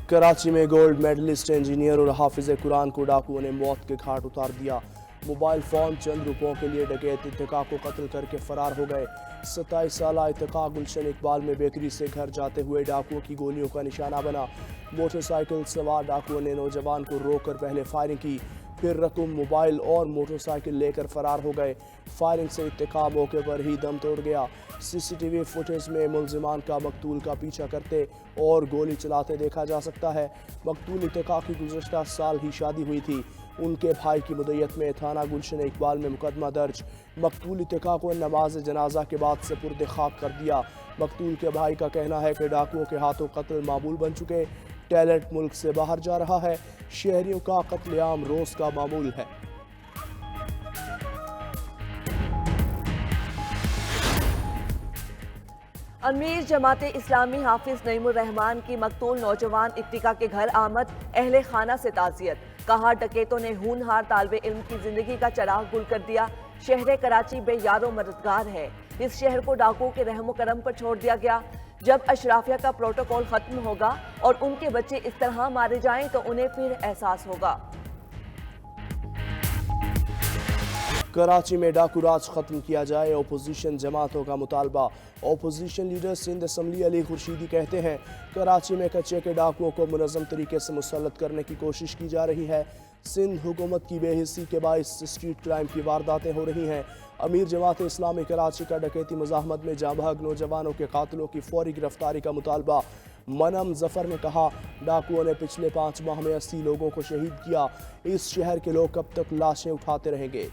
کراچی میں gold medalist engineer اور حافظ قرآن کو ڈاکوؤں نے موت کے گھاٹ اتار دیا۔ موبائل فون چند روپوں کے لیے ڈکیت اتقا کو قتل کر کے فرار ہو گئے۔ 27 سالہ اتقا گلشن اقبال میں بیکری سے گھر جاتے ہوئے ڈاکوؤں کی گولیوں کا نشانہ بنا۔ موٹر سائیکل سوار ڈاکوؤں نے نوجوان کو روک کر پہلے فائرنگ کی، پھر رقم، موبائل اور موٹر سائیکل لے کر فرار ہو گئے۔ فائرنگ سے اتقا موقع پر ہی دم توڑ گیا۔ سی ٹی وی فوٹیج میں ملزمان کا مقتول کا پیچھا کرتے اور گولی چلاتے دیکھا جا سکتا ہے۔ مقتول اتقا کی گزشتہ سال ہی شادی ہوئی تھی۔ ان کے بھائی کی مدعیت میں تھانہ گلشن اقبال میں مقدمہ درج۔ مقتول اتقا کو نماز جنازہ کے بعد سپرد خاک کر دیا۔ مقتول کے بھائی کا کہنا ہے کہ ڈاکوؤں کے ہاتھوں قتل معمول بن چکے۔ ٹیلنٹ ملک سے باہر جا رہا ہے۔ شہریوں کا قتل عام روز کا معمول ہے۔ امیر جماعت اسلامی حافظ نعیم الرحمان کی مقتول نوجوان اتقا کے گھر آمد، اہل خانہ سے تعزیت۔ کہا ڈکیتوں نے ہونہار طالب علم کی زندگی کا چراغ گل کر دیا۔ شہر کراچی بے یار و مددگار ہے۔ اس شہر کو ڈاکوؤں کے رحم و کرم پر چھوڑ دیا گیا۔ جب اشرافیہ کا پروٹوکول ختم ہوگا اور ان کے بچے اس طرح مارے جائیں تو انہیں پھر احساس ہوگا۔ کراچی میں ڈاکو راج ختم کیا جائے، اپوزیشن جماعتوں کا مطالبہ۔ اپوزیشن لیڈر سندھ اسمبلی علی خورشیدی کہتے ہیں کراچی میں کچے کے ڈاکوؤں کو منظم طریقے سے مسلط کرنے کی کوشش کی جا رہی ہے۔ سندھ حکومت کی بے حسی کے باعث اسٹریٹ کرائم کی وارداتیں ہو رہی ہیں۔ امیر جماعت اسلامی کراچی کا ڈکیتی مزاحمت میں جاں بحق نوجوانوں کے قاتلوں کی فوری گرفتاری کا مطالبہ۔ منم ظفر نے کہا ڈاکوؤں نے پچھلے 5 ماہ میں 80 لوگوں کو شہید کیا۔ اس شہر کے لوگ کب تک لاشیں اٹھاتے رہیں گے؟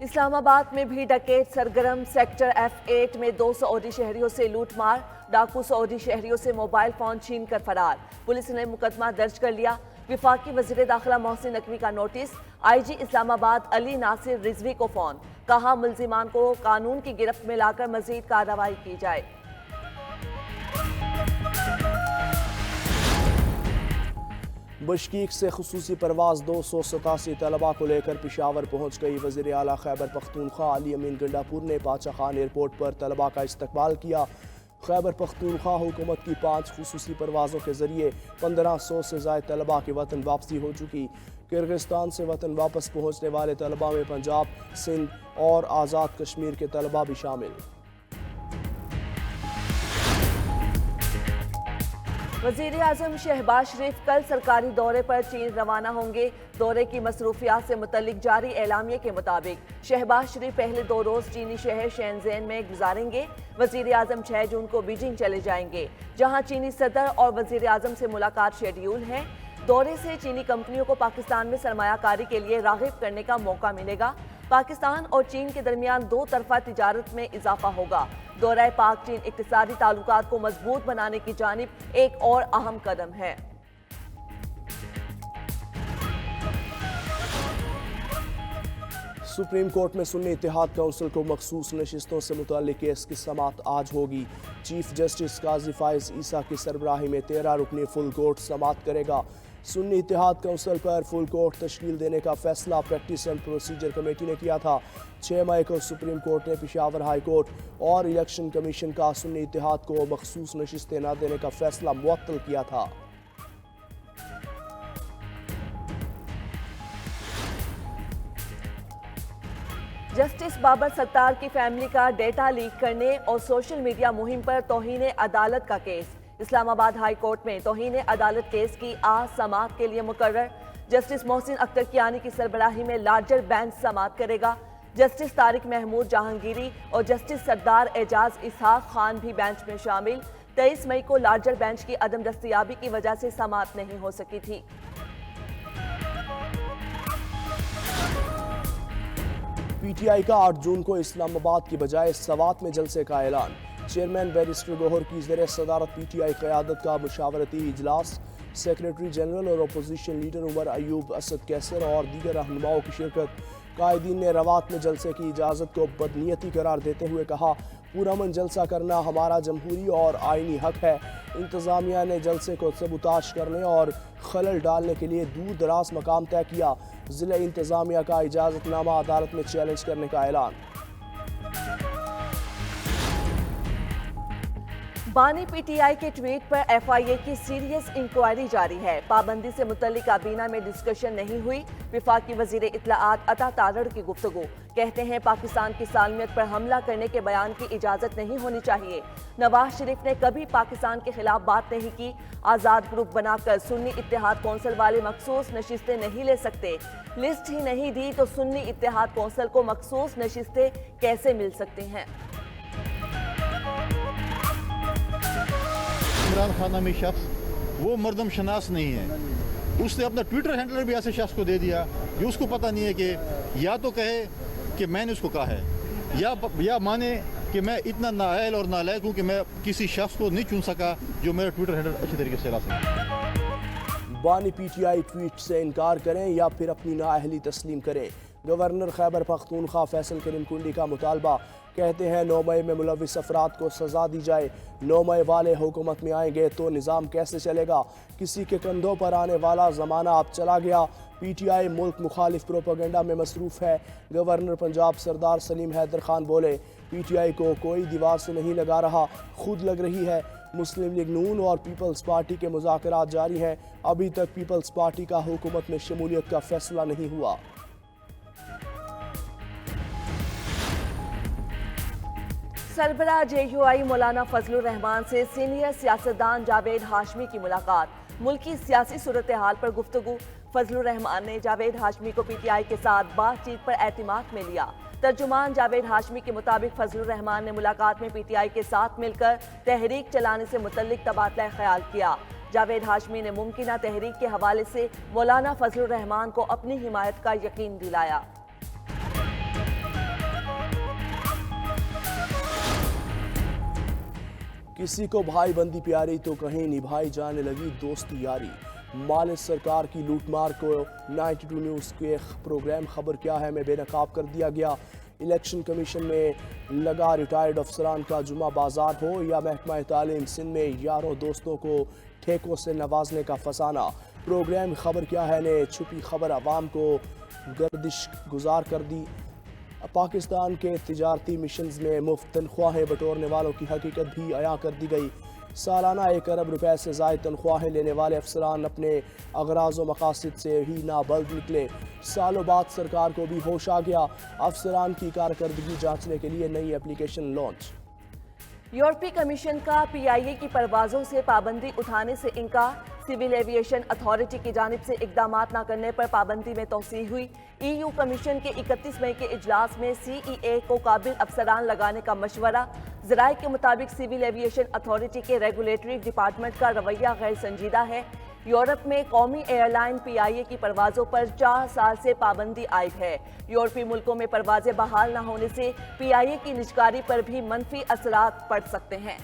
اسلام آباد میں بھی ڈکیت سرگرم۔ سیکٹر F8 میں 2 سعودی شہریوں سے لوٹ مار۔ ڈاکو سعودی شہریوں سے موبائل فون چھین کر فرار۔ پولیس نے مقدمہ درج کر لیا۔ وفاقی وزیر داخلہ محسن نقوی کا نوٹس۔ آئی جی اسلام آباد علی ناصر رضوی کو فون۔ کہا ملزمان کو قانون کی گرفت میں لا کر مزید کارروائی کی جائے۔ بشکیک سے خصوصی پرواز 287 طلباء کو لے کر پشاور پہنچ گئی۔ وزیر اعلیٰ خیبر پختونخوا علی امین گنڈاپور نے پاچا خان ایئرپورٹ پر طلباء کا استقبال کیا۔ خیبر پختونخوا حکومت کی 5 خصوصی پروازوں کے ذریعے 1500 سے زائد طلباء کی وطن واپسی ہو چکی۔ کرغزستان سے وطن واپس پہنچنے والے طلباء میں پنجاب، سندھ اور آزاد کشمیر کے طلباء بھی شامل۔ وزیر اعظم شہباز شریف کل سرکاری دورے پر چین روانہ ہوں گے۔ دورے کی مصروفیات سے متعلق جاری اعلامیے کے مطابق شہباز شریف پہلے 2 روز چینی شہر شینزین میں گزاریں گے۔ وزیر اعظم 6 جون کو بیجنگ چلے جائیں گے، جہاں چینی صدر اور وزیر اعظم سے ملاقات شیڈیول ہے۔ دورے سے چینی کمپنیوں کو پاکستان میں سرمایہ کاری کے لیے راغب کرنے کا موقع ملے گا۔ پاکستان اور چین کے درمیان 2 طرفہ تجارت میں اضافہ ہوگا۔ دورہ پاک چین اقتصادی تعلقات کو مضبوط بنانے کی جانب ایک اور اہم قدم ہے۔ سپریم کورٹ میں سنی اتحاد کونسل کو مخصوص نشستوں سے متعلق کیس کی سماعت آج ہوگی۔ چیف جسٹس قاضی فائز عیسیٰ کی سربراہی میں 13 رکنی فل کورٹ سماعت کرے گا۔ سنی اتحاد کونسل پر فل کورٹ تشکیل دینے کا فیصلہ پریکٹس اینڈ پروسیجر کمیٹی نے کیا تھا۔ 6 مئی کو سپریم کورٹ نے پشاور ہائی کورٹ اور الیکشن کمیشن کا سنی اتحاد کو مخصوص نشستیں نہ دینے کا فیصلہ معطل کیا تھا۔ جسٹس بابر ستار کی فیملی کا ڈیٹا لیک کرنے اور سوشل میڈیا مہم پر توہین عدالت کا کیس۔ اسلام آباد ہائی کورٹ میں توہین عدالت کیس کی آج سماعت کے لیے مقرر۔ جسٹس محسن اختر کیانی کی سربراہی میں لارجر بینچ سماعت کرے گا۔ جسٹس طارق محمود جہانگیری اور جسٹس سردار اعجاز اسحاق خان بھی بینچ میں شامل۔ 23 مئی کو لارجر بینچ کی عدم دستیابی کی وجہ سے سماعت نہیں ہو سکی تھی۔ پی ٹی آئی کا 8 جون کو اسلام آباد کی بجائے سوات میں جلسے کا اعلان۔ چیئرمین بیرسٹر گوہر کی زیر صدارت پی ٹی آئی قیادت کا مشاورتی اجلاس۔ سیکریٹری جنرل اور اپوزیشن لیڈر عمر ایوب، اسد کیسر اور دیگر رہنماؤں کی شرکت۔ قائدین نے روات میں جلسے کی اجازت کو بدنیتی قرار دیتے ہوئے کہا پرامن جلسہ کرنا ہمارا جمہوری اور آئینی حق ہے۔ انتظامیہ نے جلسے کو سبوتاژ کرنے اور خلل ڈالنے کے لیے دور دراز مقام طے کیا۔ ضلع انتظامیہ کا اجازت نامہ عدالت میں چیلنج کرنے کا اعلان۔ बानी पीटीआई के ट्वीट पर एफआईए की सीरियस इंक्वायरी जारी है। पाबंदी से मुतल्लिक काबीना में डिस्कशन नहीं हुई। विफाकी वजीर इत्तलाआत अता तारड़ की गुफ्तगू, कहते हैं पाकिस्तान की सालमियत पर हमला करने के बयान की इजाजत नहीं होनी चाहिए। नवाज शरीफ ने कभी पाकिस्तान के खिलाफ बात नहीं की। आजाद ग्रुप बनाकर सुन्नी इत्तेहाद कौंसिल वाले मखसूस नशिस्तें नहीं ले सकते। लिस्ट ही नहीं दी तो सुन्नी इत्तेहाद कौंसिल को मखसूस नशिस्तें कैसे मिल सकते हैं। इमरान खान नामी शख्स वो मर्दम शनास नहीं है। उसने अपना ट्विटर हैंडलर भी ऐसे शख्स को दे दिया कि उसको पता नहीं है कि या तो कहे कि मैंने उसको कहा है या माने कि मैं इतना नाअहल और नालायक हूँ कि मैं किसी शख्स को नहीं चुन सका जो मेरा ट्विटर हैंडल अच्छी तरीके से चला सके। बानी पीटीआई ट्वीट से इनकार करें या फिर अपनी नाअहली तस्लीम करें। गवर्नर खैबर पख्तूनख्वा फैसल करीम कुंडी का मुतालबा, कहते हैं 9 मई में मुलविस अफराद को सज़ा दी जाए। 9 मई वाले हुकूमत में आएंगे तो निज़ाम कैसे चलेगा। किसी के कंधों पर आने वाला ज़माना अब चला गया। पीटीआई मुल्क मुखालिफ प्रोपेगेंडा में मसरूफ़ है। गवर्नर पंजाब सरदार सलीम हैदर खान बोले, पीटीआई को कोई दीवार से नहीं लगा रहा, खुद लग रही है। मुस्लिम लीग नून और पीपल्स पार्टी के मुज़ाकरात जारी हैं। अभी तक पीपल्स पार्टी का हुकूमत में शमूलियत का फैसला नहीं हुआ। सरबराह जेयूआई मौलाना फजलुर रहमान से सीनियर सियासतदान जावेद हाशमी की मुलाकात। मुल्की सियासी सूरत हाल पर गुफ्तगू। फजलुर रहमान ने जावेद हाशमी को पीटीआई के साथ बातचीत पर एतमाद में लिया। तर्जुमान जावेद हाशमी के मुताबिक फजलुर रहमान ने मुलाकात में पीटीआई के साथ मिलकर तहरीक चलाने से मुतल्लिक तबादला ख्याल किया। जावेद हाशमी ने मुमकिना तहरीक के हवाले से मौलाना फजलुर रहमान को अपनी हिमायत का यकीन दिलाया। किसी को भाई बंदी प्यारी तो कहीं निभाई जाने लगी दोस्ती यारी। मालिक सरकार की लूटमार को 92 न्यूज़ के प्रोग्राम खबर क्या है में बेनकाब कर दिया गया। इलेक्शन कमीशन में लगा रिटायर्ड अफसरान का जुमा बाजार हो या महकमा तालीम सिंध में यारों दोस्तों को ठेकों से नवाजने का फसाना। प्रोग्राम खबर क्या है ने छुपी खबर आवाम को गर्दिश गुजार कर दी। पाकिस्तान के तिजारती मिशंस में मुफ्त तनख्वाहें बटोरने वालों की हकीकत भी अया कर दी गई। सालाना 1 अरब रुपए से ज़ायद तनख्वाहें लेने वाले अफसरान अपने अगराज़ व मकासद से ही नाबल्द निकले। सालों बाद सरकार को भी होश आ गया। अफसरान की कारकर्दगी जांचने के लिए नई एप्लीकेशन लॉन्च। यूरोपीय कमीशन का पीआईए की परवाजों से पाबंदी उठाने से इनकार। सिविल एविएशन अथॉरिटी की जानिब से इकदामात न करने पर पाबंदी में तोसी हुई। ईयू कमीशन के 31 मई के इजलास में सीईए को काबिल अफसरान लगाने का मशवरा। ज़राए के मुताबिक सिविल एविएशन अथॉरिटी के रेगुलेटरी डिपार्टमेंट का रवैया गैर संजीदा है। यूरोप में कौमी एयरलाइन पीआईए की परवाज़ों पर 4 साल से पाबंदी आयद है। यूरोपीय मुल्कों में परवाज़ें बहाल न होने से पीआईए की निजकारी पर भी मनफी असरात पड़ सकते हैं।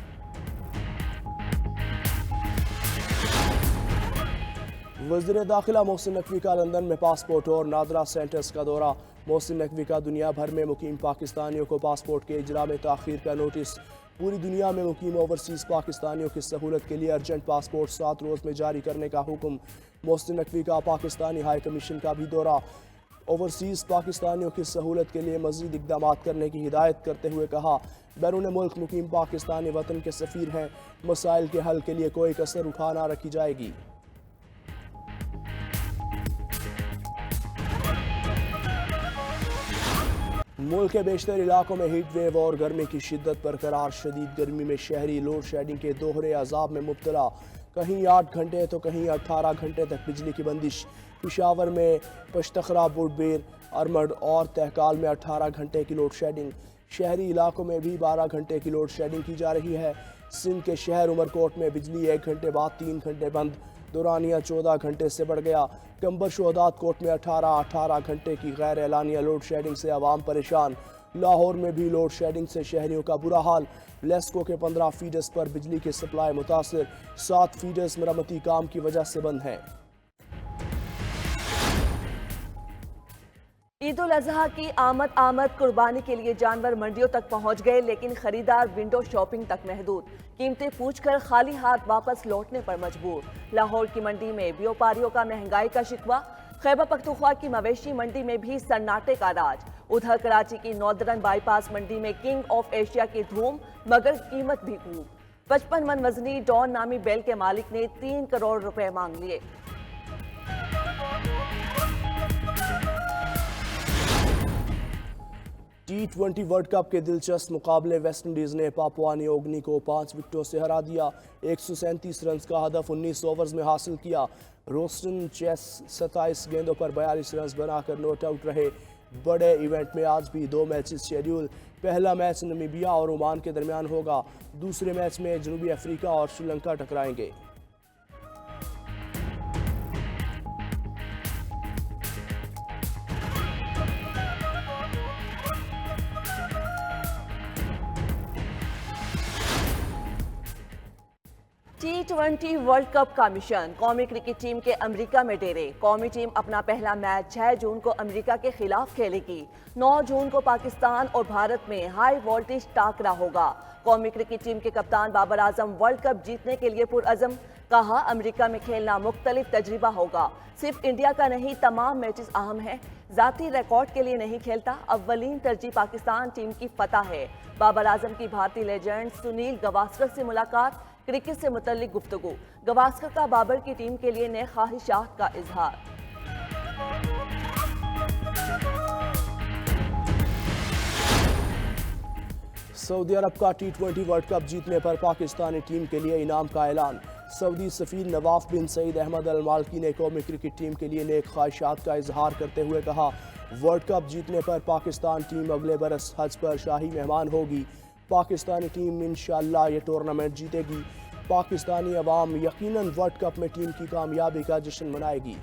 वज़ीर दाखिला मोहसिन नकवी का लंदन में पासपोर्ट और नादरा सेंटर्स का दौरा। मोहसिन नकवी का दुनिया भर में मुकीम पाकिस्तानियों को पासपोर्ट के इजरा में ताख़ीर का नोटिस। पूरी दुनिया में मुकीम ओवरसीज़ पाकिस्तानियों की सहूलत के लिए अर्जेंट पासपोर्ट 7 रोज़ में जारी करने का हुक्म। मोहसिन नकवी का पाकिस्तानी हाई कमीशन का भी दौरा। ओवरसीज़ पाकिस्तानियों की सहूलत के लिए मज़ीद इक़दाम करने की हिदायत करते हुए कहा, बैरून मुल्क मुकीम पाकिस्तानी वतन के सफ़ीर हैं। मसाइल के हल के लिए कोई कसर उठा ना रखी जाएगी। मुल्क के बेशतर इलाकों में हीट वेव और गर्मी की शिद्दत बरकरार। शदीद गर्मी में शहरी लोड शेडिंग के दोहरे अजाब में मुब्तला। कहीं 8 घंटे तो कहीं 18 घंटे तक बिजली की बंदिश। पिशावर में पश्तखरा, बुडबेर, अरमड और तहकाल में 18 घंटे की लोड शेडिंग। शहरी इलाकों में भी 12 घंटे की लोड शेडिंग की जा रही है। सिंध के शहर उमरकोट में बिजली 1 घंटे बाद 3 घंटे बंद। दुरानिया 14 घंटे से बढ़ गया। कंबर शोहदात कोट में 18 घंटे की गैर एलानिया लोड शेडिंग से आवाम परेशान। लाहौर में भी लोड शेडिंग से शहरियों का बुरा हाल। लेस्को के 15 फीडर्स पर बिजली की सप्लाई मुतासर। 7 फीडर्स मरम्मती काम की वजह से बंद हैं। ईद उल अजहा की आमद कुर्बानी के लिए जानवर मंडियों तक पहुंच गए, लेकिन खरीदार विंडो शॉपिंग तक महदूद। कीमतें पूछकर खाली हाथ वापस लौटने पर मजबूर। लाहौर की मंडी में व्यापारियों का महंगाई का शिकवा। खैबर पख्तूनख्वा की मवेशी मंडी में भी सन्नाटे का राज। उधर कराची की नॉर्दर्न बाईपास मंडी में किंग ऑफ एशिया की धूम, मगर कीमत भी खूब। 55 मन वजनी डॉन नामी बेल के मालिक ने 3 करोड़ रुपए मांग लिए। T20 वर्ल्ड कप के दिलचस्प मुकाबले वेस्ट इंडीज ने पापुआ न्यू गिनी को 5 विकेटों से हरा दिया। 137 रन का हदफ 19 ओवर्स में हासिल किया। रोस्टन चेस 27 गेंदों पर 42 रन बनाकर नॉट आउट रहे। बड़े इवेंट में आज भी 2 मैचेस शेड्यूल। पहला मैच नामीबिया और ओमान के दरमियान होगा। दूसरे मैच में जनूबी अफ्रीका और श्रीलंका टकराएंगे। T20 वर्ल्ड कप का मिशन। कौमी क्रिकेट टीम के अमेरिका में डेरे। कौमी टीम अपना पहला मैच 6 जून को अमेरिका के खिलाफ खेलेगी। 9 जून को पाकिस्तान और भारत में हाई वोल्टेज टाकरा होगा। कौमी क्रिकेट टीम के कप्तान बाबर आजम वर्ल्ड कप जीतने के लिए पुरअज़म। कहा, अमेरिका में खेलना मुख्तलिफ तजुर्बा होगा। सिर्फ इंडिया का नहीं, तमाम मैचेस अहम हैं। जाती रिकॉर्ड के लिए नहीं खेलता। अव्वलीन तरजीह पाकिस्तान टीम की फतह है। बाबर आजम की भारतीय लेजेंड सुनील गावस्कर से मुलाकात। क्रिकेट से मुतल्लिक गुफ्तगू। गावस्कर का बाबर की टीम के लिए नए ख्वाहिशात का इजहार। सऊदी अरब का T20 वर्ल्ड कप जीतने पर पाकिस्तानी टीम के लिए इनाम का ऐलान। सऊदी सफीर नवाफ बिन सईद अहमद अल मालकी ने कौमी क्रिकेट टीम के लिए नेक ख्वाहिशात का इजहार करते हुए कहा, वर्ल्ड कप जीतने पर पाकिस्तान टीम अगले बरस हज पर शाही मेहमान होगी। पाकिस्तानी टीम इंशाअल्लाह ये टूर्नामेंट जीतेगी। पाकिस्तानी अवाम यकीनन वर्ल्ड कप में टीम की कामयाबी का जश्न मनाएगी।